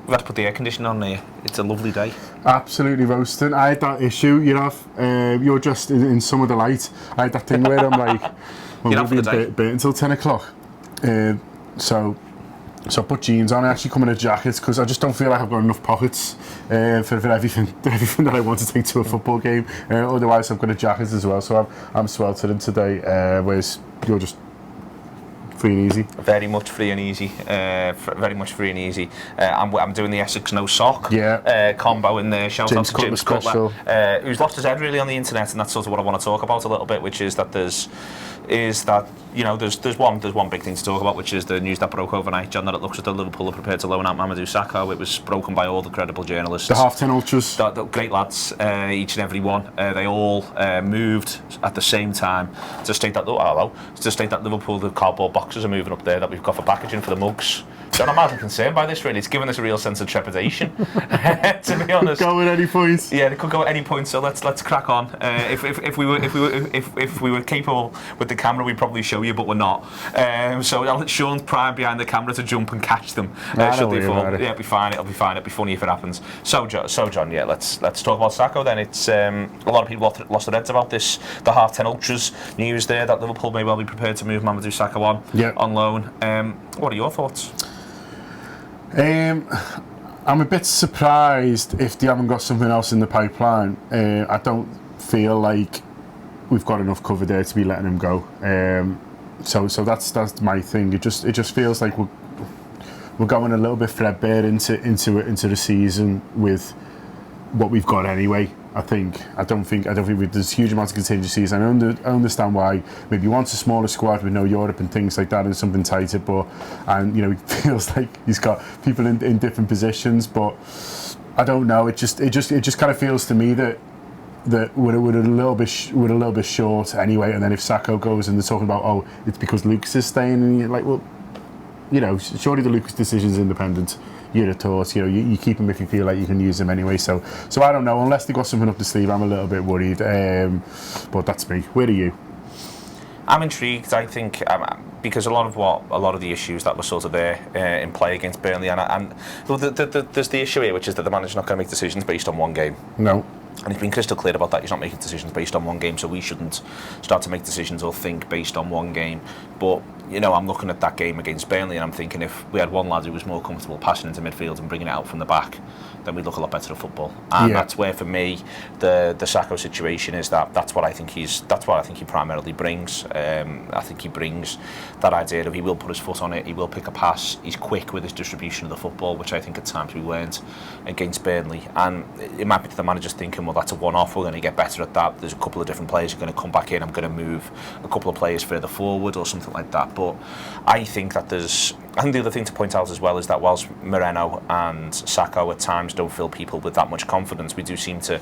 We've had to put the air conditioning on here. It's a lovely day. Absolutely roasting. I had that issue, you're just in some of the light. I had that thing where I'm like, well, You're out for the day. bit until 10 o'clock. So I put jeans on. I actually come in a jacket because I just don't feel like I've got enough pockets for everything that I want to take to a football game. Otherwise, I've got a jacket as well. So I'm sweltering today, whereas you're just free and easy. Very much free and easy. Very much free and easy. I'm doing the Essex no sock combo in there. Shout out to James Cutler, who's lost his head really on the internet, and that's sort of what I want to talk about a little bit, which is that there's one big thing to talk about, which is the news that broke overnight, John, that it looks as though Liverpool are prepared to loan out Mamadou Sakho. It was broken by all the credible journalists. The half-10 ultras. The great lads, each and every one. They all moved at the same time to state that Liverpool, the cardboard boxes are moving up there that we've got for packaging for the mugs. So I'm madly concerned by this, really. It's given us a real sense of trepidation, to be honest. Go at any point. Yeah, they could go at any point. So let's crack on. If we were capable with the camera, we'd probably show you, but we're not. So I'll let Sean prime behind the camera to jump and catch them. Should they fall? Yeah, it'll be fine. It'll be fine. It'll be funny if it happens. So John, yeah, let's talk about Sakho then. It's a lot of people lost their heads about this. The half-10 ultras news there that Liverpool may well be prepared to move Mamadou Sakho on loan. What are your thoughts? I'm a bit surprised if they haven't got something else in the pipeline. I don't feel like we've got enough cover there to be letting him go. So that's my thing. It just feels like we're going a little bit threadbare into the season with what we've got anyway. I don't think there's huge amounts of contingencies. I understand why maybe you want a smaller squad with no Europe and things like that and something tighter, it feels like he's got people in different positions, but I don't know. It just kind of feels to me that we're a little bit short anyway. And then if Sakho goes and they're talking about it's because Lucas is staying, and you're like, well, surely the Lucas decision's independent. You'd have thought, you keep him if you feel like you can use him anyway. So I don't know. Unless they got something up the sleeve, I'm a little bit worried. But that's me. Where are you? I'm intrigued. I think because a lot of the issues that were sort of there in play against Burnley, and there's the issue here, which is that the manager's not going to make decisions based on one game. No. And he's been crystal clear about that. He's not making decisions based on one game, so we shouldn't start to make decisions or think based on one game. But, I'm looking at that game against Burnley and I'm thinking if we had one lad who was more comfortable passing into midfield and bringing it out from the back, then we'd look a lot better at football. And that's where, for me, the Sakho situation is that's what I think he primarily brings. I think he brings that idea of he will put his foot on it, he will pick a pass, he's quick with his distribution of the football, which I think at times we weren't against Burnley. And it might be the manager's thinking, well, that's a one-off, we're going to get better at that. There's a couple of different players who are going to come back in, I'm going to move a couple of players further forward or something like that. But I think that I think the other thing to point out as well is that whilst Moreno and Sakho at times don't fill people with that much confidence, we do seem to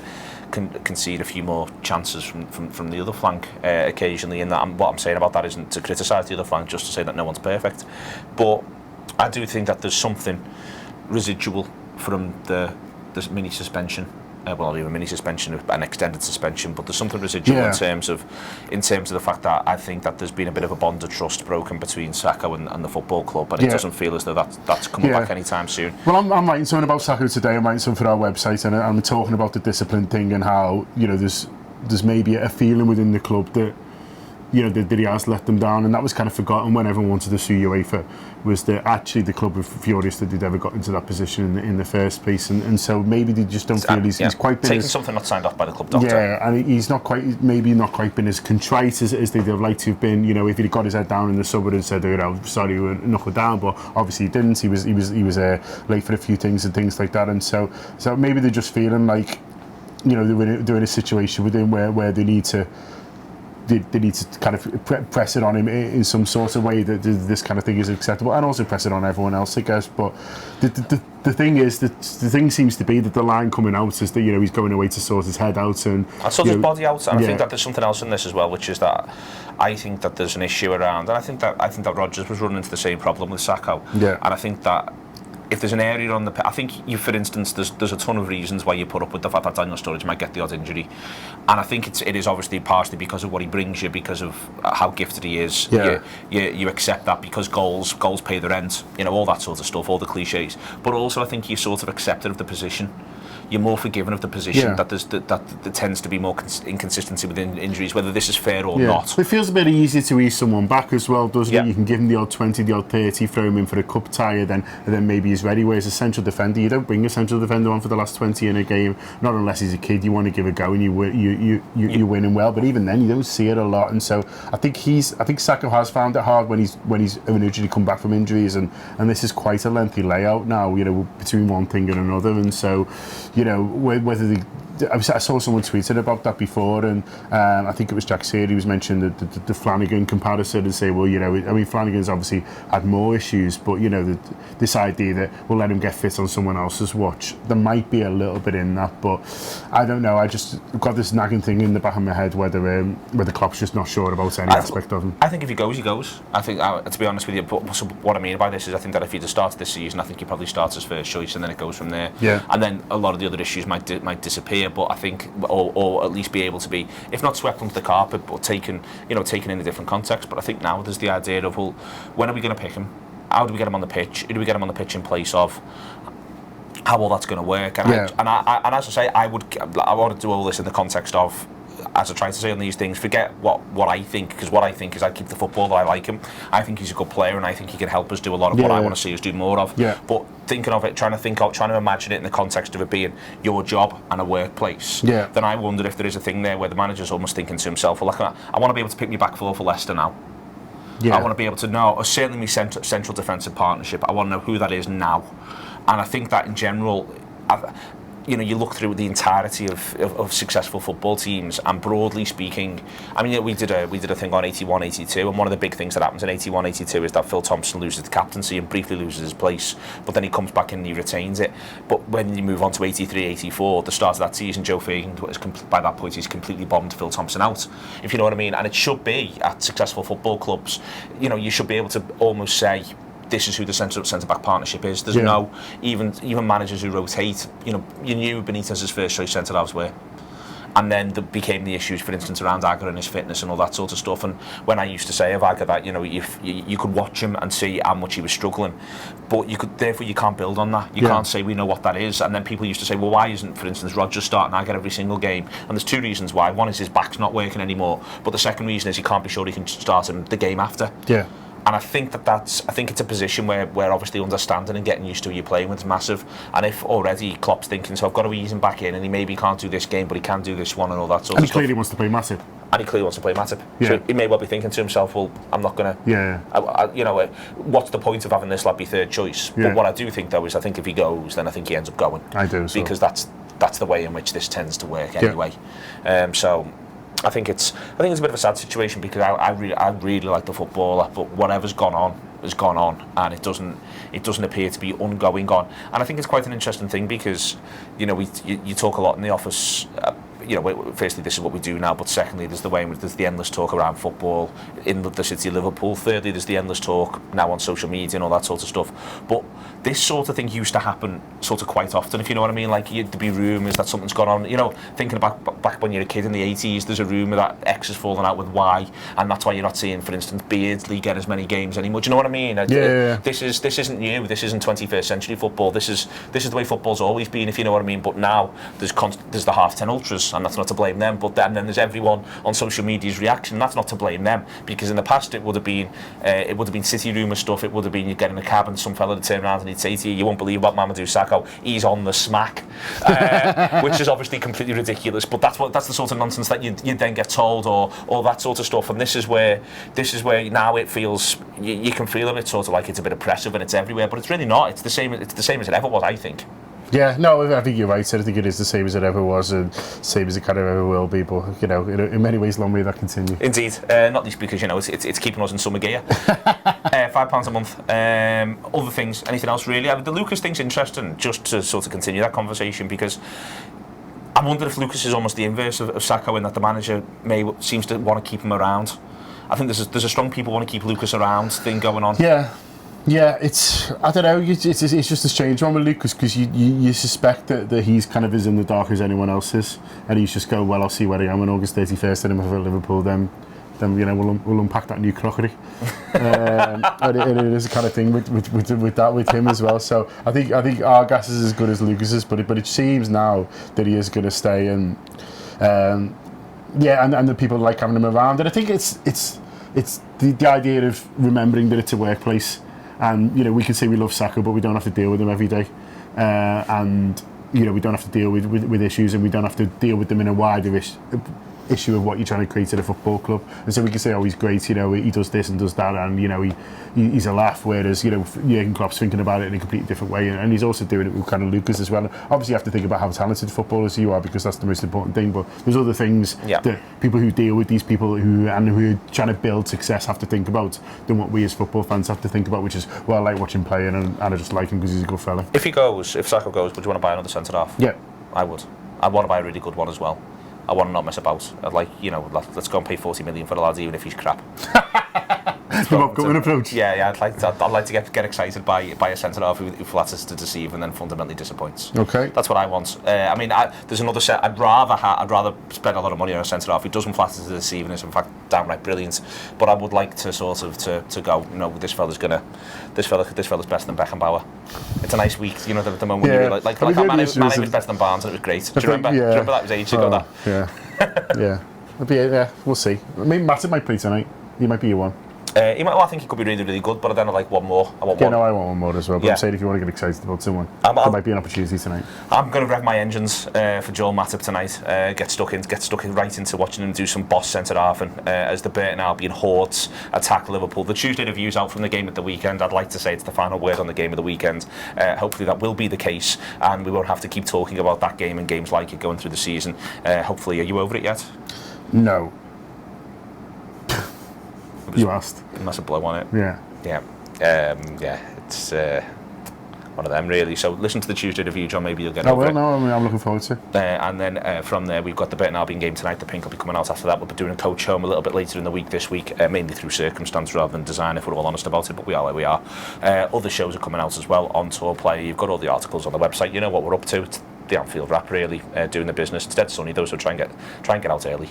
concede a few more chances from the other flank occasionally. And what I'm saying about that isn't to criticise the other flank, just to say that no one's perfect. But I do think that there's something residual from the mini suspension. Well, not even a mini suspension, an extended suspension, but there's something residual in terms of the fact that I think that there's been a bit of a bond of trust broken between Sakho and the football club, but it doesn't feel as though that's coming back anytime soon. Well, I'm writing something about Sakho today. I'm writing something for our website, and I'm talking about the discipline thing and how there's maybe a feeling within the club that that he has let them down, and that was kind of forgotten when everyone wanted to sue UEFA, was that actually the club were furious that they'd ever got into that position in the first place, and so maybe they just don't feel he's quite been taking something not signed off by the club doctor. Yeah, and he's not quite been as contrite as they'd have liked to have been. If he'd got his head down in the summer and said, sorry, we knuckled down, but obviously he didn't. He was late for a few things and things like that, and so maybe they're just feeling like they're in a situation with him where they need to. They need to kind of press it on him in some sort of way that this kind of thing is acceptable, and also press it on everyone else, I guess. But the thing is that the thing seems to be that the line coming out is that he's going away to sort his head out and sort his body out. And I think that there's something else in this as well, which is that I think that there's an issue around, and I think that Rodgers was running into the same problem with Sakho. Yeah. And I think that if there's an area on the... I think, for instance, there's a ton of reasons why you put up with the fact that Daniel Sturridge might get the odd injury. And I think it is obviously partially because of what he brings you, because of how gifted he is. Yeah. You accept that because goals pay the rent, all that sort of stuff, all the cliches. But also I think you're sort of accepted of the position. You're more forgiven of the position that there tends to be more inconsistency within injuries, whether this is fair or not. It feels a bit easier to ease someone back as well, doesn't it? Yeah. You can give him the odd 20, the odd 30, throw him in for a cup tie, and then maybe he's ready. Whereas a central defender, you don't bring a central defender on for the last 20 in a game, not unless he's a kid. You want to give a go and you're winning well. But even then, you don't see it a lot. And so I think Sakho has found it hard when he's originally come back from injuries, and this is quite a lengthy layout now, between one thing and another. And so, whether I saw someone tweeted about that before, and I think it was Jack Seary who was mentioning the Flanagan comparison and say, well, Flanagan's obviously had more issues, but this idea that we'll let him get fit on someone else's watch, there might be a little bit in that, but I don't know. I just got this nagging thing in the back of my head whether Klopp's just not sure about any aspect of him. I think if he goes, he goes. I think, to be honest with you, but what I mean by this is I think that if he'd have started this season, I think he probably starts as first choice, and then it goes from there. Yeah. And then a lot of the other issues might disappear. But I think, or at least be able to be, if not swept under the carpet, but taken in a different context. But I think now there's the idea of, well, when are we going to pick him? How do we get him on the pitch? Who do we get him on the pitch in place of? How all that's going to work? And and as I say, I want to do all this in the context of, as I try to say on these things, forget what I think, because what I think is I keep the football that I like him. I think he's a good player, and I think he can help us do a lot of what I want to see us do more of. Yeah. But thinking of it, trying to imagine it in the context of it being your job and a workplace, then I wonder if there is a thing there where the manager's almost thinking to himself, well, I want to be able to pick me back four for Leicester now. Yeah. I want to be able to know, or certainly my central defensive partnership, I want to know who that is now. And I think that in general, you look through the entirety of successful football teams, and broadly speaking, I mean, we did a thing on 81-82, and one of the big things that happens in 81-82 is that Phil Thompson loses the captaincy and briefly loses his place, but then he comes back in and he retains it. But when you move on to 83-84, the start of that season, Joe Fagan, by that point, he's completely bombed Phil Thompson out, if you know what I mean. And it should be at successful football clubs, you should be able to almost say, this is who the centre-back partnership is. There's no, even managers who rotate, you knew Benitez's first choice centre-halves were. And then there became the issues, for instance, around Agger and his fitness and all that sort of stuff. And when I used to say of Agger that, you could watch him and see how much he was struggling, but therefore you can't build on that. You can't say we know what that is. And then people used to say, well, why isn't, for instance, Rodgers starting Agger every single game? And there's two reasons why. One is his back's not working anymore, but the second reason is he can't be sure he can start him the game after. Yeah. And I think it's a position where obviously understanding and getting used to who you're playing with is massive. And if already Klopp's thinking, so I've got to ease him back in, and he maybe can't do this game, but he can do this one and all that sort of stuff. And he clearly wants to play Matip. Yeah. So he may well be thinking to himself, well, I'm not going to... Yeah. What's the point of having this lad be third choice? Yeah. But what I do think, though, is I think if he goes, then I think he ends up going. I do, so. Because that's the way in which this tends to work anyway. So... I think it's a bit of a sad situation, because I really like the footballer, but whatever's gone on has gone on, and it doesn't appear to be ongoing on. And I think it's quite an interesting thing, because you talk a lot in the office. Firstly, this is what we do now, but secondly, there's the way in which there's the endless talk around football in the city of Liverpool. Thirdly, there's the endless talk now on social media and all that sort of stuff. But this sort of thing used to happen sort of quite often, if you know what I mean. Like, there'd be rumours that something's gone on. Thinking back when you're a kid in the 80s, there's a rumour that X has fallen out with Y, and that's why you're not seeing, for instance, Beardsley get as many games anymore. Do you know what I mean? Yeah. This isn't new. This isn't 21st century football. This is the way football's always been, if you know what I mean. But now there's the half-10 ultras, and that's not to blame them. But then there's everyone on social media's reaction. That's not to blame them, because in the past it would have been city rumour stuff. It would have been you get in a cab and some fella would turn around and he'd say to you, you won't believe about Mamadou Sakho, he's on the smack, which is obviously completely ridiculous. But that's the sort of nonsense that you then get told, or that sort of stuff. And this is where now it feels you can feel it sort of like it's a bit oppressive and it's everywhere, but it's really not. It's the same as it ever was, I think. Yeah, no, I think you're right. I think it is the same as it ever was, and same as it kind of ever will be. But in many ways, long may that continue. Indeed, not least because it's keeping us in summer gear. £5 a month. Other things, anything else really? The Lucas thing's interesting, just to sort of continue that conversation, because I wonder if Lucas is almost the inverse of Sakho, in that the manager seems to want to keep him around. I think there's a strong people want to keep Lucas around thing going on. Yeah. Yeah, I don't know. It's just a strange one with Lucas because you suspect that he's kind of as in the dark as anyone else is, and he's just go, well, I'll see where I am on August 31st, and if I'm at Liverpool, then we'll unpack that new crockery. And it is a kind of thing with him as well. So I think our gas is as good as Lucas's, but it seems now that he is going to stay, and and the people like having him around. And I think it's the idea of remembering that it's a workplace. And we can say we love Sakho, but we don't have to deal with him every day, and we don't have to deal with issues, and we don't have to deal with them in a wider issue of what you're trying to create at a football club. And so we can say, oh, he's great, he does this and does that, and he's a laugh. Whereas Jurgen Klopp's thinking about it in a completely different way, and he's also doing it with kind of Lucas as well. And obviously, you have to think about how talented footballers you are, because that's the most important thing. But there's other things that people who deal with these people who are trying to build success have to think about than what we as football fans have to think about, which is, well, I like watching playing, and I just like him because he's a good fella. If Sakho goes, would you want to buy another centre half? Yeah, I would. I'd want to buy a really good one as well. I want to not mess about. I'd like, let's go and pay 40 million for the lads, even if he's crap. The Bob Gutman approach. Yeah. I'd like to get excited by a centre half who flatters to deceive and then fundamentally disappoints. Okay. That's what I want. There's another set. I'd rather spend a lot of money on a centre half who doesn't flatter to deceive and is in fact downright brilliant. But I would like to sort of to go. This fella's better than Beckenbauer. It's a nice week. The moment when you like Mane was better than Barnes, and it was great. Do you remember that was ages ago? Yeah. We'll see. I mean, Matip might play tonight. He might be your one. I think he could be really, really good, but then I like one more. I want one. I want one more as well. But I'm saying, if you want to get excited about someone, there might be an opportunity tonight. I'm going to rev my engines for Joel Matip tonight. Get stuck in right into watching him do some boss centre half, and as the Burton Albion hordes attack Liverpool. The Tuesday review's out from the game at the weekend. I'd like to say it's the final word on the game of the weekend. Hopefully that will be the case, and we won't have to keep talking about that game and games like it going through the season. Hopefully, are you over it yet? No. You asked. Massive blow on it. Yeah. It's one of them, really. So listen to the Tuesday review, John. Maybe you'll get over it. I'm looking forward to it. And then from there, we've got the Burton Albion game tonight. The Pink will be coming out after that. We'll be doing a coach home a little bit later in the week this week, mainly through circumstance rather than design, if we're all honest about it. But we are where we are. Other shows are coming out as well on Tour Play. You've got all the articles on the website. You know what we're up to. It's the Anfield wrap, really, doing the business. It's dead sunny though, so try and get out early.